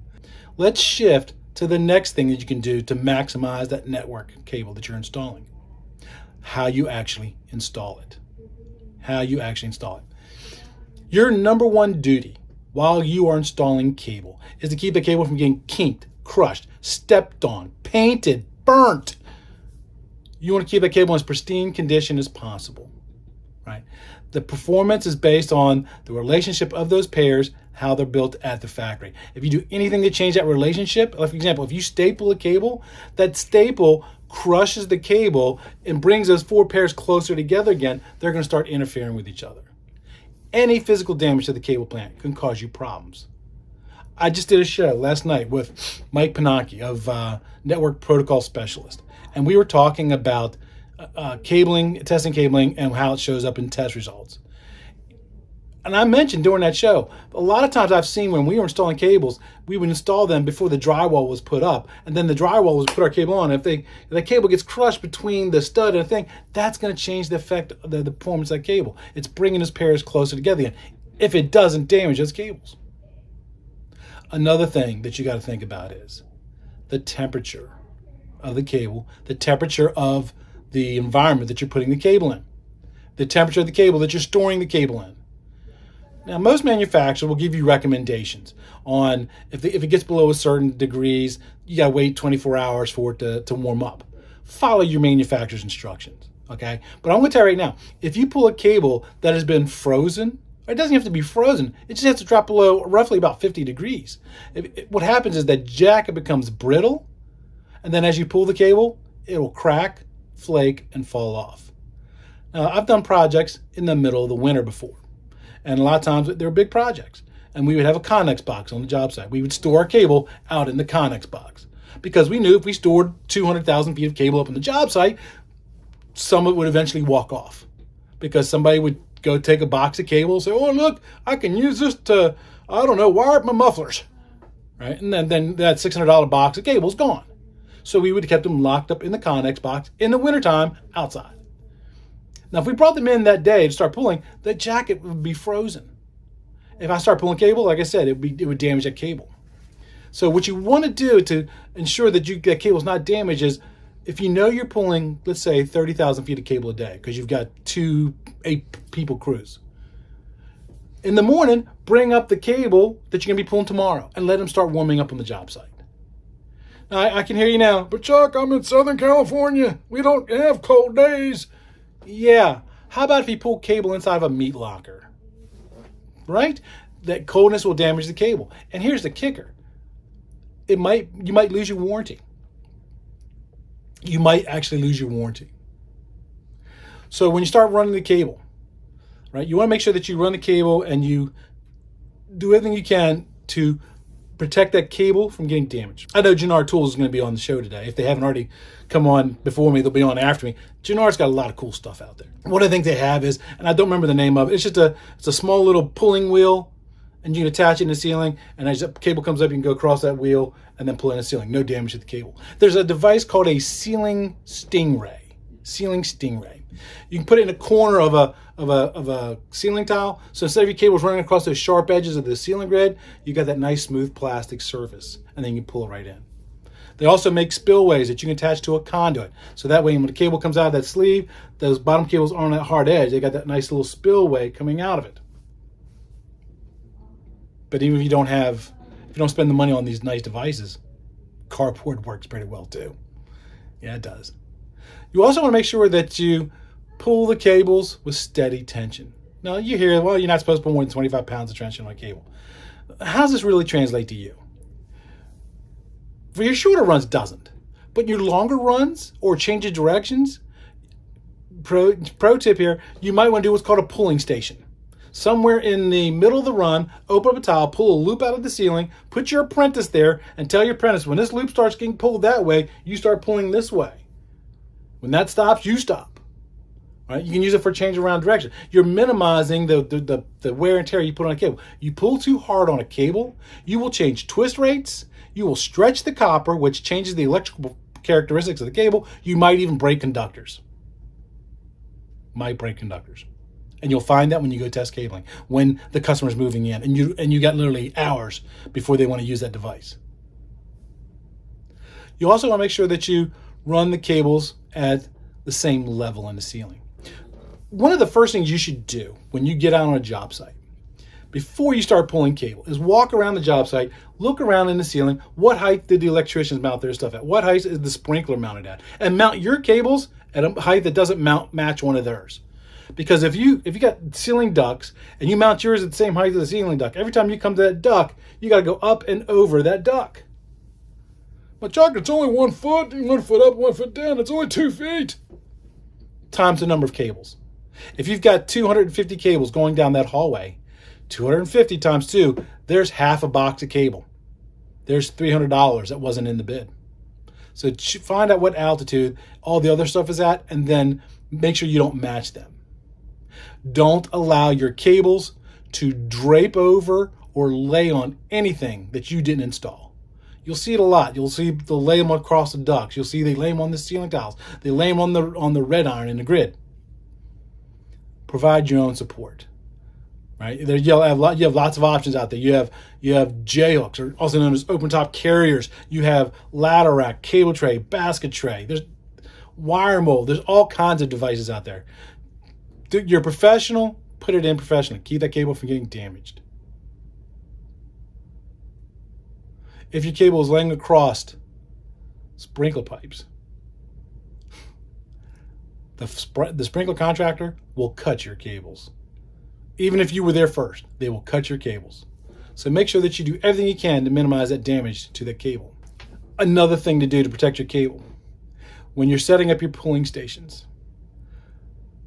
Speaker 1: Let's shift to the next thing that you can do to maximize that network cable that you're installing. How you actually install it. Your number one duty while you are installing cable is to keep the cable from getting kinked, crushed, stepped on, painted, burnt. You want to keep that cable in as pristine condition as possible, right? The performance is based on the relationship of those pairs, how they're built at the factory. If you do anything to change that relationship, like for example, if you staple a cable, that staple crushes the cable and brings those 4 pairs closer together again, they're going to start interfering with each other. Any physical damage to the cable plant can cause you problems. I just did a show last night with Mike Panaki of Network Protocol Specialist, and we were talking about cabling, testing cabling, and how it shows up in test results. And I mentioned during that show, a lot of times I've seen when we were installing cables, we would install them before the drywall was put up, and then the drywall was put our cable on. If the cable gets crushed between the stud and the thing, that's going to change the effect of the performance of that cable. It's bringing those pairs closer together again. If it doesn't damage those cables. Another thing that you got to think about is the temperature of the cable, the temperature of the environment that you're putting the cable in, the temperature of the cable that you're storing the cable in. Now, most manufacturers will give you recommendations on if it gets below a certain degrees, you got to wait 24 hours for it to warm up. Follow your manufacturer's instructions, okay? But I'm going to tell you right now, if you pull a cable that has been frozen, it doesn't have to be frozen. It just has to drop below roughly about 50 degrees. What happens is that jacket becomes brittle, and then as you pull the cable, it will crack, flake, and fall off. Now, I've done projects in the middle of the winter before. And a lot of times they were big projects. And we would have a Connex box on the job site. We would store our cable out in the Connex box. Because we knew if we stored 200,000 feet of cable up on the job site, some of it would eventually walk off. Because somebody would go take a box of cable and say, oh, look, I can use this to, wire up my mufflers. Right? And then that $600 box of cable is gone. So we would have kept them locked up in the Connex box in the wintertime outside. Now, if we brought them in that day to start pulling, the jacket would be frozen. If I start pulling cable, like I said, it would damage that cable. So what you want to do to ensure that that cable's not damaged is if you know you're pulling, let's say, 30,000 feet of cable a day because you've got 2 8-people crews. In the morning, bring up the cable that you're going to be pulling tomorrow and let them start warming up on the job site. Now, I can hear you now, but Chuck, I'm in Southern California. We don't have cold days. Yeah, how about if you pull cable inside of a meat locker? Right? That coldness will damage the cable. And here's the kicker. You might lose your warranty. You might actually lose your warranty. So when you start running the cable, right, you want to make sure that you run the cable and you do everything you can to protect that cable from getting damaged. I know Jannar Tools is going to be on the show today. If they haven't already come on before me, they'll be on after me. Jannar's got a lot of cool stuff out there. One of the things they have is, and I don't remember the name of it, it's a small little pulling wheel, and you can attach it in the ceiling, and as the cable comes up, you can go across that wheel and then pull in the ceiling. No damage to the cable. There's a device called a ceiling stingray. You can put it in a corner of a ceiling tile. So instead of your cables running across those sharp edges of the ceiling grid, you got that nice smooth plastic surface, and then you can pull it right in. They also make spillways that you can attach to a conduit. So that way when the cable comes out of that sleeve, those bottom cables aren't on that hard edge. They got that nice little spillway coming out of it. But even if you don't spend the money on these nice devices, cardboard works pretty well too. Yeah, it does. You also want to make sure that you pull the cables with steady tension. Now you hear, well, you're not supposed to put more than 25 pounds of tension on a cable. How does this really translate to you? For your shorter runs, it doesn't. But your longer runs or change of directions, pro tip here, you might want to do what's called a pulling station. Somewhere in the middle of the run, open up a tile, pull a loop out of the ceiling, put your apprentice there, and tell your apprentice, when this loop starts getting pulled that way, you start pulling this way. When that stops, you stop. Right? You can use it for change around direction. You're minimizing the wear and tear you put on a cable. You pull too hard on a cable, you will change twist rates, you will stretch the copper, which changes the electrical characteristics of the cable. You might even break conductors. And you'll find that when you go test cabling, when the customer's moving in, and you got literally hours before they want to use that device. You also want to make sure that you run the cables at the same level in the ceiling. One of the first things you should do when you get out on a job site, before you start pulling cable, is walk around the job site, look around in the ceiling. What height did the electricians mount their stuff at? What height is the sprinkler mounted at? And mount your cables at a height that doesn't match one of theirs. Because if you got ceiling ducts and you mount yours at the same height as the ceiling duct, every time you come to that duct, you got to go up and over that duct. But Chuck, it's only 1 foot, 1 foot up, 1 foot down. It's only 2 feet. Times the number of cables. If you've got 250 cables going down that hallway, 250 times 2, there's half a box of cable. There's $300 that wasn't in the bid. So find out what altitude all the other stuff is at, and then make sure you don't match them. Don't allow your cables to drape over or lay on anything that you didn't install. You'll see it a lot. You'll see they'll lay them across the ducts. You'll see they lay them on the ceiling tiles. They lay them on the red iron in the grid. Provide your own support. Right? You have lots of options out there. You have J-hooks, or also known as open top carriers. You have ladder rack, cable tray, basket tray. There's wire mold. There's all kinds of devices out there. You're professional, put it in professionally. Keep that cable from getting damaged. If your cable is laying across sprinkler pipes, the sprinkler contractor will cut your cables. Even if you were there first, they will cut your cables. So make sure that you do everything you can to minimize that damage to the cable. Another thing to do to protect your cable, when you're setting up your pulling stations,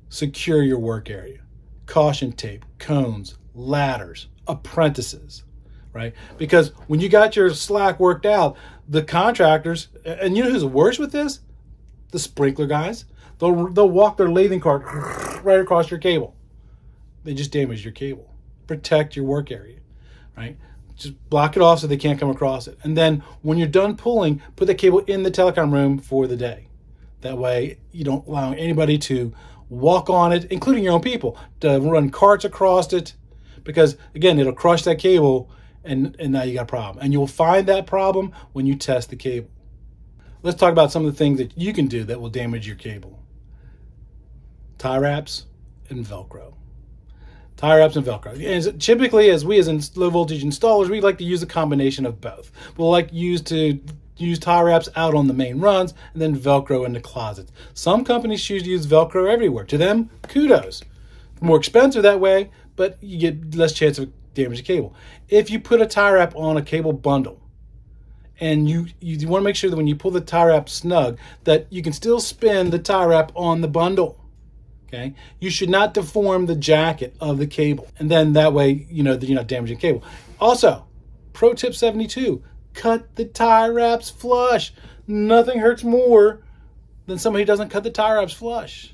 Speaker 1: secure your work area. Caution tape, cones, ladders, apprentices, right? Because when you got your slack worked out, the contractors, and you know who's worse with this? The sprinkler guys. They'll walk their lathing cart right across your cable. They just damage your cable. Protect your work area, right? Just block it off so they can't come across it. And then when you're done pulling, put the cable in the telecom room for the day. That way you don't allow anybody to walk on it, including your own people, to run carts across it, because again, it'll crush that cable, and now you got a problem. And you'll find that problem when you test the cable. Let's talk about some of the things that you can do that will damage your cable. Tie wraps and Velcro. Tie wraps and Velcro. And typically, as low voltage installers, we like to use a combination of both. We'll like to use tie wraps out on the main runs and then Velcro in the closets. Some companies choose to use Velcro everywhere. To them, kudos. More expensive that way, but you get less chance of damaging the cable. If you put a tie wrap on a cable bundle, and you want to make sure that when you pull the tie wrap snug, that you can still spin the tie wrap on the bundle. Okay? You should not deform the jacket of the cable. And then that way, you know that you're not damaging cable. Also, pro tip 72, cut the tie wraps flush. Nothing hurts more than somebody who doesn't cut the tie wraps flush.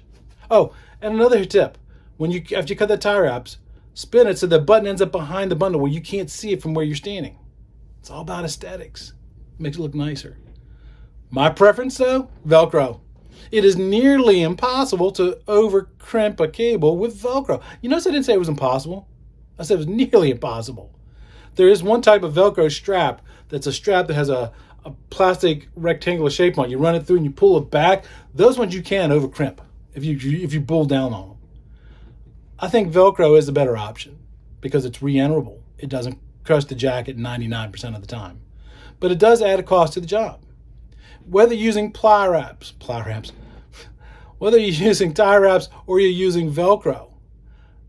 Speaker 1: Oh, and another tip, after you cut the tie wraps, spin it so the button ends up behind the bundle where you can't see it from where you're standing. It's all about aesthetics. Makes it look nicer. My preference though, Velcro. It is nearly impossible to over-crimp a cable with Velcro. You notice I didn't say it was impossible. I said it was nearly impossible. There is one type of Velcro strap that's a strap that has a plastic rectangular shape on it. You run it through and you pull it back. Those ones you can over-crimp if you pull down on them. I think Velcro is the better option because it's re-enterable. It doesn't crush the jacket 99% of the time. But it does add a cost to the job. Whether you're using ply wraps, whether you're using tie wraps or you're using Velcro,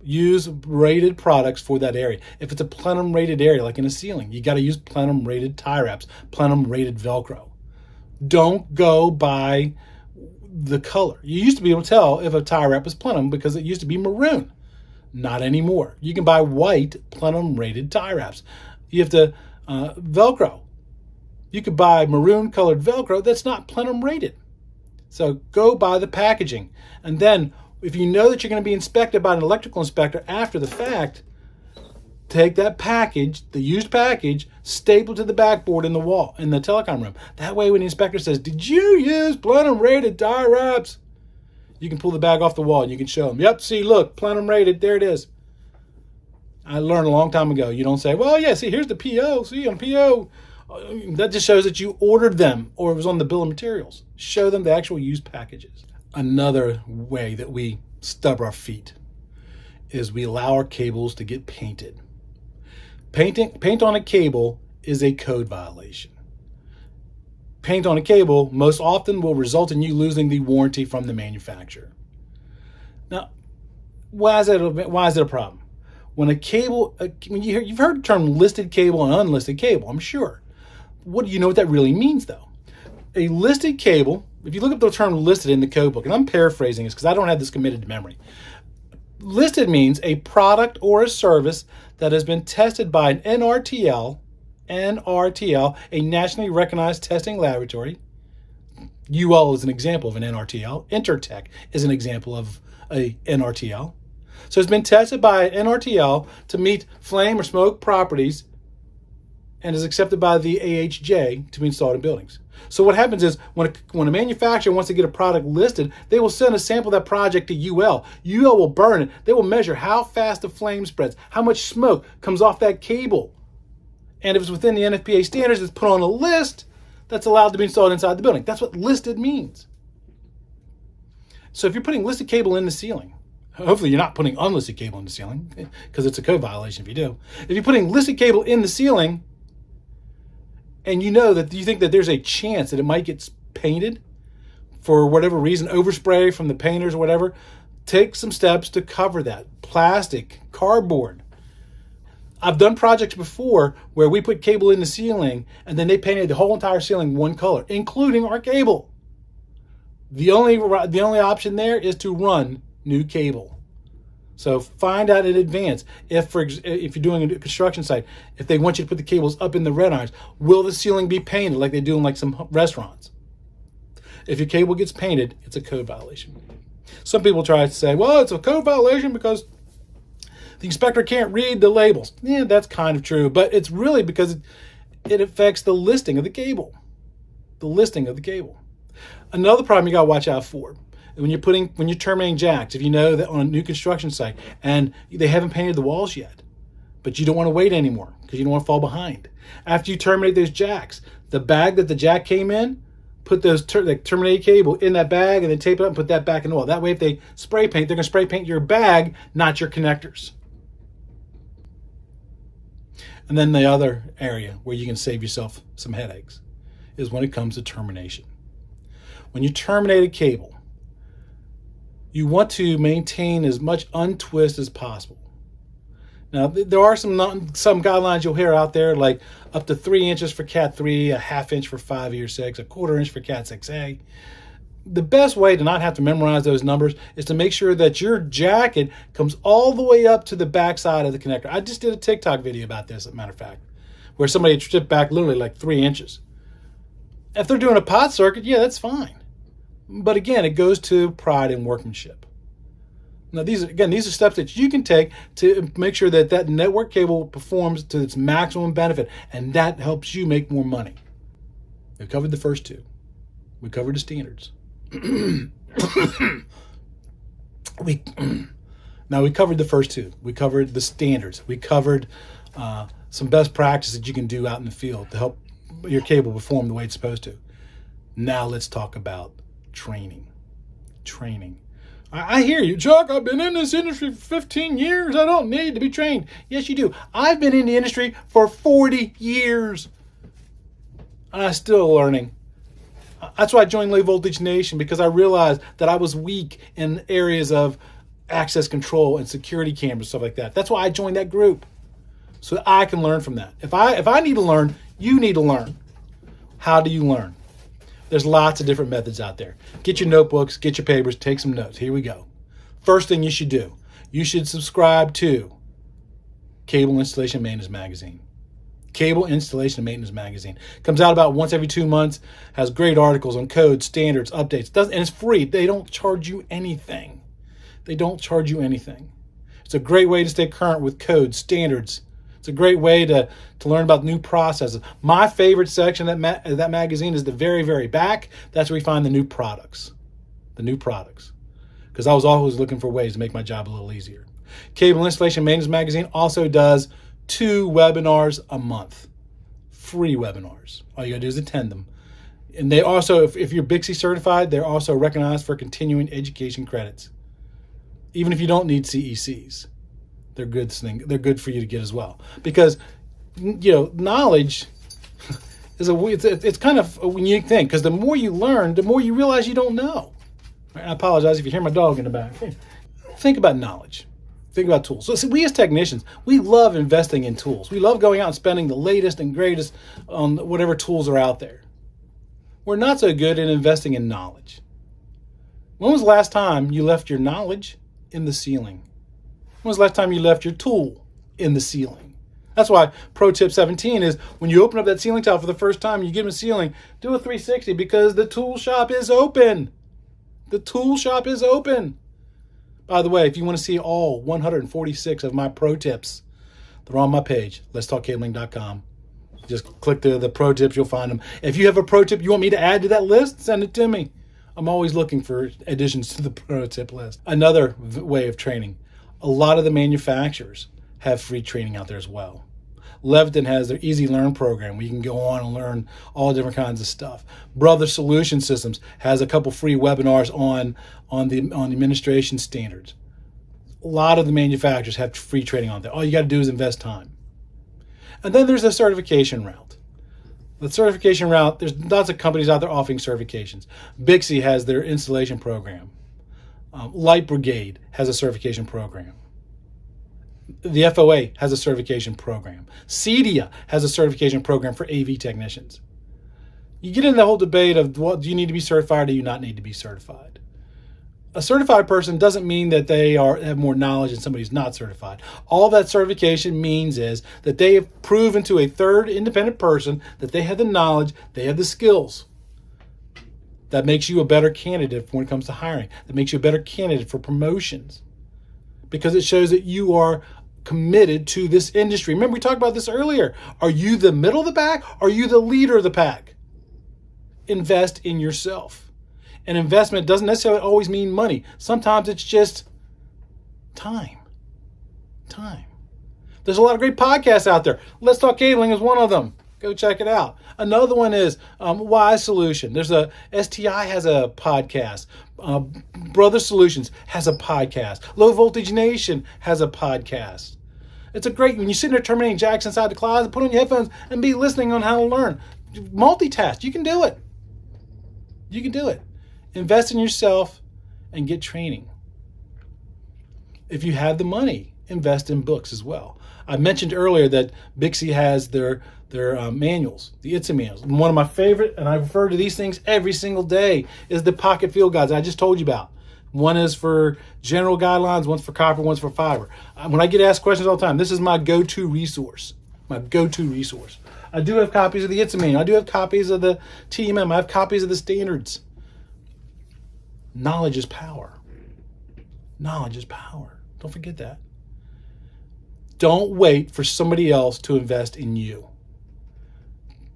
Speaker 1: Use rated products for that area. If it's a plenum rated area, like in a ceiling, you got to use plenum rated tie wraps, plenum rated Velcro. Don't go by the color. You used to be able to tell if a tie wrap was plenum because it used to be maroon. Not anymore. You can buy white plenum rated tie wraps. You have to Velcro. You could buy maroon colored Velcro that's not plenum rated. So go by the packaging. And then if you know that you're going to be inspected by an electrical inspector after the fact, take that package, the used package, staple to the backboard in the wall, in the telecom room. That way when the inspector says, did you use plenum rated tie wraps? You can pull the bag off the wall and you can show them. Yep, see, look, plenum rated, there it is. I learned a long time ago. You don't say, well, yeah, see, here's the PO. See, on PO. That just shows that you ordered them or it was on the bill of materials. Show them the actual used packages. Another way that we stub our feet is we allow our cables to get painted. Paint on a cable is a code violation. Paint on a cable most often will result in you losing the warranty from the manufacturer. Now, why is it a problem? When a cable, you've heard the term listed cable and unlisted cable, I'm sure. What do you know what that really means, though? A listed cable, if you look up the term listed in the code book, and I'm paraphrasing this because I don't have this committed to memory. Listed means a product or a service that has been tested by an NRTL, a nationally recognized testing laboratory. UL is an example of an NRTL. Intertech is an example of a NRTL. So it's been tested by an NRTL to meet flame or smoke properties and is accepted by the AHJ to be installed in buildings. So what happens is when a manufacturer wants to get a product listed, they will send a sample of that project to UL. UL will burn it. They will measure how fast the flame spreads, how much smoke comes off that cable. And if it's within the NFPA standards, it's put on a list that's allowed to be installed inside the building. That's what listed means. So if you're putting listed cable in the ceiling, hopefully you're not putting unlisted cable in the ceiling because it's a code violation if you do. If you're putting listed cable in the ceiling, and you know that you think that there's a chance that it might get painted for whatever reason, overspray from the painters or whatever, take some steps to cover that. Plastic, cardboard. I've done projects before where we put cable in the ceiling and then they painted the whole entire ceiling one color, including our cable. The only option there is to run new cable. So find out in advance if you're doing a construction site, if they want you to put the cables up in the red irons, will the ceiling be painted like they do in like some restaurants? If your cable gets painted, it's a code violation. Some people try to say, well, it's a code violation because the inspector can't read the labels. Yeah, that's kind of true, but it's really because it affects the listing of the cable. The listing of the cable. Another problem you got to watch out for. When you're terminating jacks, if you know that on a new construction site and they haven't painted the walls yet, but you don't want to wait anymore because you don't want to fall behind. After you terminate those jacks, the bag that the jack came in, put those terminated cable in that bag and then tape it up and put that back in the wall. That way if they spray paint, they're going to spray paint your bag, not your connectors. And then the other area where you can save yourself some headaches is when it comes to termination. When you terminate a cable, you want to maintain as much untwist as possible. Now, there are some guidelines you'll hear out there, like up to 3 inches for Cat 3, a ½ inch for 5E or 6, a quarter inch for Cat 6A. The best way to not have to memorize those numbers is to make sure that your jacket comes all the way up to the back side of the connector. I just did a TikTok video about this, as a matter of fact, where somebody stripped back literally like 3 inches. If they're doing a pot circuit, yeah, that's fine. But again, it goes to pride and workmanship. Now, these are steps that you can take to make sure that that network cable performs to its maximum benefit, and that helps you make more money. We covered the first two. We covered the standards. Now, we covered the first two. We covered the standards. We covered some best practices that you can do out in the field to help your cable perform the way it's supposed to. Now, let's talk about training. I hear you, Chuck. I've been in this industry for 15 years. I don't need to be trained. Yes, you do. I've been in the industry for 40 years. And I'm still learning. That's why I joined Low Voltage Nation, because I realized that I was weak in areas of access control and security cameras, stuff like that. That's why I joined that group, so that I can learn from that. If I need to learn, you need to learn. How do you learn? There's lots of different methods out there. Get your notebooks, get your papers, take some notes. Here we go. First thing you should do, you should subscribe to Cable Installation Maintenance Magazine. Cable Installation and Maintenance Magazine. Comes out about once every 2 months, has great articles on codes, standards, updates, and it's free. They don't charge you anything. They don't charge you anything. It's a great way to stay current with codes, standards. It's a great way to learn about new processes. My favorite section of that magazine is the very, very back. That's where we find the new products. The new products. Because I was always looking for ways to make my job a little easier. Cable Installation Maintenance Magazine also does 2 webinars a month. Free webinars. All you gotta do is attend them. And they also, if you're BICSI certified, they're also recognized for continuing education credits. Even if you don't need CECs, they're good thing. They're good for you to get as well. Because, knowledge is it's kind of a unique thing. Because the more you learn, the more you realize you don't know. I apologize if you hear my dog in the back. Think about knowledge. Think about tools. So we as technicians, we love investing in tools. We love going out and spending the latest and greatest on whatever tools are out there. We're not so good at investing in knowledge. When was the last time you left your knowledge in the ceiling? When was the last time you left your tool in the ceiling? That's why pro tip 17 is when you open up that ceiling tile for the first time, you give them a ceiling, do a 360 because the tool shop is open. The tool shop is open. By the way, if you want to see all 146 of my pro tips, they're on my page, letstalkcabling.com. Just click the pro tips, you'll find them. If you have a pro tip you want me to add to that list, send it to me. I'm always looking for additions to the pro tip list. Another way of training. A lot of the manufacturers have free training out there as well. Leviton has their Easy Learn program where you can go on and learn all different kinds of stuff. Brother Solution Systems has a couple free webinars on the administration standards. A lot of the manufacturers have free training on there. All you got to do is invest time. And then there's the certification route. The certification route, there's lots of companies out there offering certifications. BICSI has their installation program. Light Brigade has a certification program. The FOA has a certification program. CEDIA has a certification program for AV technicians. You get into the whole debate of, well, do you need to be certified or do you not need to be certified? A certified person doesn't mean that they have more knowledge than somebody who's not certified. All that certification means is that they have proven to a third independent person that they have the knowledge, they have the skills. That makes you a better candidate when it comes to hiring. That makes you a better candidate for promotions. Because it shows that you are committed to this industry. Remember, we talked about this earlier. Are you the middle of the pack? Are you the leader of the pack? Invest in yourself. And investment doesn't necessarily always mean money. Sometimes it's just time. Time. There's a lot of great podcasts out there. Let's Talk Cabling is one of them. Go check it out. Another one is Wise Solution. There's STI has a podcast. Brother Solutions has a podcast. Low Voltage Nation has a podcast. It's a great, when you're sitting there terminating jacks inside the closet, put on your headphones and be listening on how to learn. Multitask. You can do it. You can do it. Invest in yourself and get training. If you have the money, invest in books as well. I mentioned earlier that BICSI has their manuals, the ITSA manuals. And one of my favorite, and I refer to these things every single day, is the pocket field guides I just told you about. One is for general guidelines, one's for copper, one's for fiber. When I get asked questions all the time, this is my go-to resource. My go-to resource. I do have copies of the ITSA manual. I do have copies of the TMM. I have copies of the standards. Knowledge is power. Knowledge is power. Don't forget that. Don't wait for somebody else to invest in you.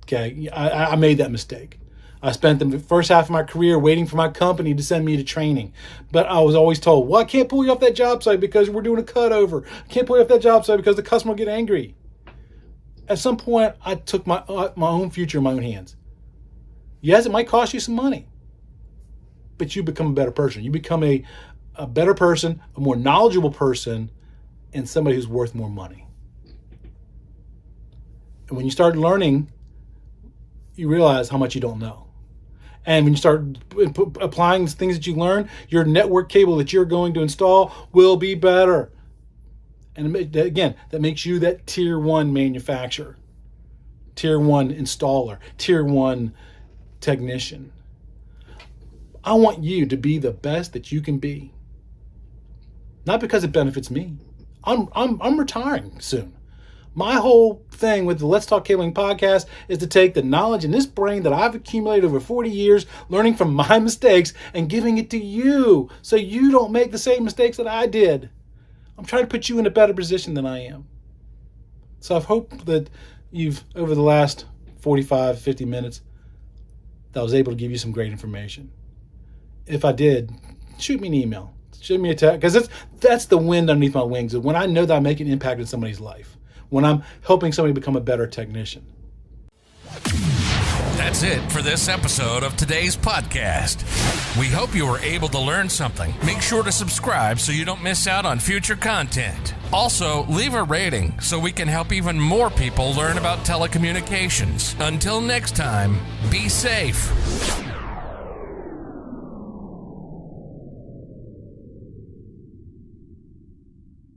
Speaker 1: Okay, I made that mistake. I spent the first half of my career waiting for my company to send me to training. But I was always told, well, I can't pull you off that job site because we're doing a cutover. I can't pull you off that job site because the customer will get angry. At some point, I took my own future in my own hands. Yes, it might cost you some money, but you become a better person. You become a better person, a more knowledgeable person, and somebody who's worth more money. And when you start learning, you realize how much you don't know. And when you start applying things that you learn, your network cable that you're going to install will be better. And again, that makes you that tier 1 manufacturer, tier 1 installer, tier 1 technician. I want you to be the best that you can be. Not because it benefits me. I'm retiring soon. My whole thing with the Let's Talk Cabling podcast is to take the knowledge in this brain that I've accumulated over 40 years, learning from my mistakes, and giving it to you so you don't make the same mistakes that I did. I'm trying to put you in a better position than I am. So I hope that you've, over the last 45, 50 minutes, that I was able to give you some great information. If I did, shoot me an email. Shoot me a text, because that's the wind underneath my wings. When I know that I'm making an impact in somebody's life, when I'm helping somebody become a better technician.
Speaker 2: That's it for this episode of today's podcast. We hope you were able to learn something. Make sure to subscribe so you don't miss out on future content. Also, leave a rating so we can help even more people learn about telecommunications. Until next time, be safe.